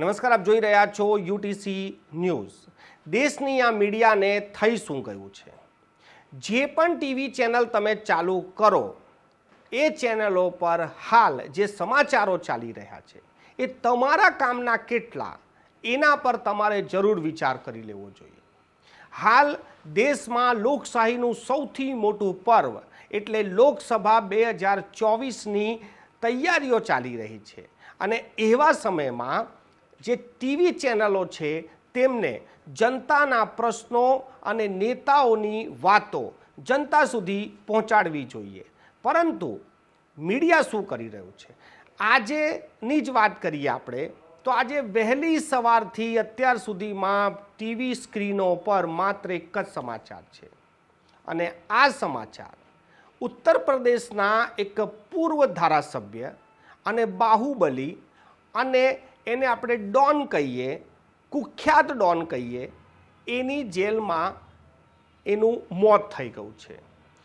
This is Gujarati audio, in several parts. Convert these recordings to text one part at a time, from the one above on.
નમસ્કાર, આપ જોઈ રહ્યા છો યુટીસી ન્યૂઝ। દેશની આ મીડિયાને થઈ શું ગયું છે? જે પણ ટીવી ચેનલ તમે ચાલુ કરો એ ચેનલો પર હાલ જે સમાચારો ચાલી રહ્યા છે એ તમારા કામના કેટલા એના પર તમારે જરૂર વિચાર કરી લેવો જોઈએ। હાલ દેશમાં લોકશાહીનું સૌથી મોટું પર્વ એટલે લોકસભા 2024ની તૈયારીઓ ચાલી રહી છે અને એવા સમયમાં જે ટીવી ચેનલો છે તેમને જનતાના પ્રશ્નો અને નેતાઓની વાતો જનતા સુધી પહોંચાડવી જોઈએ। પરંતુ મીડિયા શું કરી રહ્યું છે આજેની જ વાત કરીએ આપણે તો આજે વહેલી સવારથી અત્યાર સુધીમાં ટીવી સ્ક્રીનો પર માત્ર એક જ સમાચાર છે અને આ સમાચાર ઉત્તર પ્રદેશના એક પૂર્વ ધારાસભ્ય અને બાહુબલી અને એને આપણે ડોન કહીએ, કુખ્યાત ડોન કહીએ, એની જેલમાં એનું મોત થઈ ગયું છે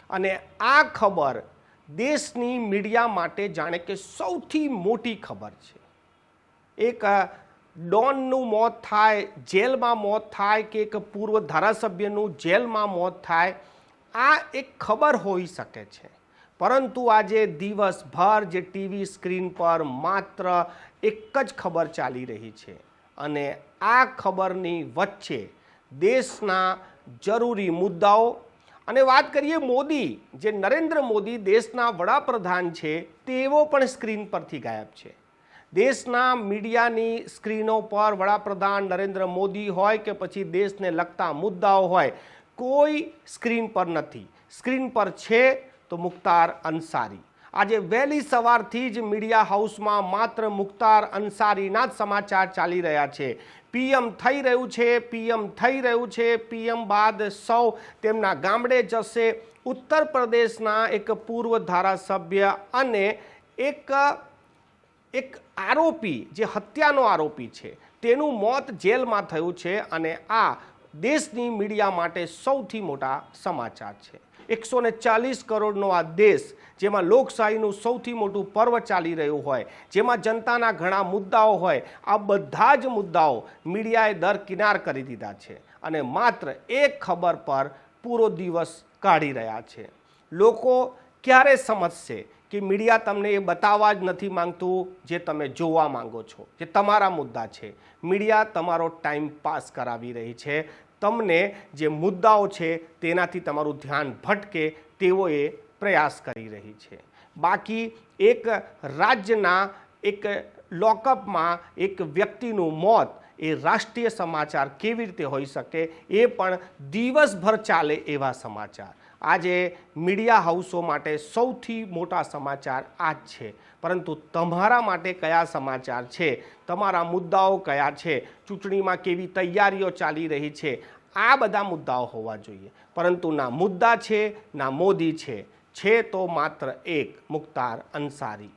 અને આ ખબર દેશની મીડિયા માટે જાણે કે સૌથી મોટી ખબર છે। એક ડોનનું મોત થાય, જેલમાં મોત થાય કે એક પૂર્વ ધારાસભ્યનું જેલમાં મોત થાય, આ એક ખબર હોઈ શકે છે, પરંતુ આજે દિવસભર જે ટીવી સ્ક્રીન પર માત્ર એક જ ખબર ચાલી રહી છે અને આ ખબરની વચ્ચે દેશના જરૂરી મુદ્દાઓ અને વાત કરીએ મોદી, જે નરેન્દ્ર મોદી દેશના વડાપ્રધાન છે તેઓ પણ સ્ક્રીન પરથી ગાયબ છે। દેશના મીડિયાની સ્ક્રીનો પર વડાપ્રધાન નરેન્દ્ર મોદી હોય કે પછી દેશને લગતા મુદ્દાઓ હોય, કોઈ સ્ક્રીન પર નથી। સ્ક્રીન પર છે તો મુખ્તાર અંસારી। આજે વહેલી સવારથી જ મીડિયા હાઉસમાં માત્ર મુખ્તાર અંસારીના જ સમાચાર ચાલી રહ્યા છે। પીએમ થઈ રહ્યું છે, પીએમ થઈ રહ્યું છે, પીએમ બાદ સૌ તેમના ગામડે જશે। ઉત્તર પ્રદેશના એક પૂર્વ ધારાસભ્ય અને એક આરોપી, જે હત્યાનો આરોપી છે, તેનું મોત જેલમાં થયું છે અને આ દેશની મીડિયા માટે સૌથી મોટા સમાચાર છે। 140 કરોડનો આ દેશ, જેમાં લોકશાહીનું સૌથી મોટું પર્વ ચાલી રહ્યું હોય, જેમાં જનતાના ઘણા મુદ્દાઓ હોય, આ બધા જ મુદ્દાઓ મીડિયાએ દરકિનાર કરી દીધા છે અને માત્ર એક ખબર પર પૂરો દિવસ કાઢી રહ્યા છે। લોકો ક્યારે સમજશે કે મીડિયા તમને એ બતાવવા જ નથી માંગતું જે તમે જોવા માંગો છો, જે તમારા મુદ્દા છે। મીડિયા તમારો ટાઈમ પાસ કરાવી રહી છે, તમને જે મુદ્દાઓ છે તેનાથી તમારું ધ્યાન ભટકે તેવો એ પ્રયાસ કરી રહી છે। બાકી એક રાજ્યના એક લોકઅપમાં એક વ્યક્તિનું મોત એ રાષ્ટ્રીય સમાચાર કેવી રીતે હોઈ શકે, એ પણ દિવસભર ચાલે એવા સમાચાર। આજે મીડિયા હાઉસો માટે સૌથી મોટા સમાચાર આ જ છે, પરંતુ તમારા માટે કયા સમાચાર છે, તમારા મુદ્દાઓ કયા છે, ચૂંટણીમાં કેવી તૈયારીઓ ચાલી રહી છે, આ બધા મુદ્દાઓ હોવા જોઈએ। પરંતુ ના મુદ્દા છે, ના મોદી છે તો માત્ર એક મુખ્તાર અંસારી।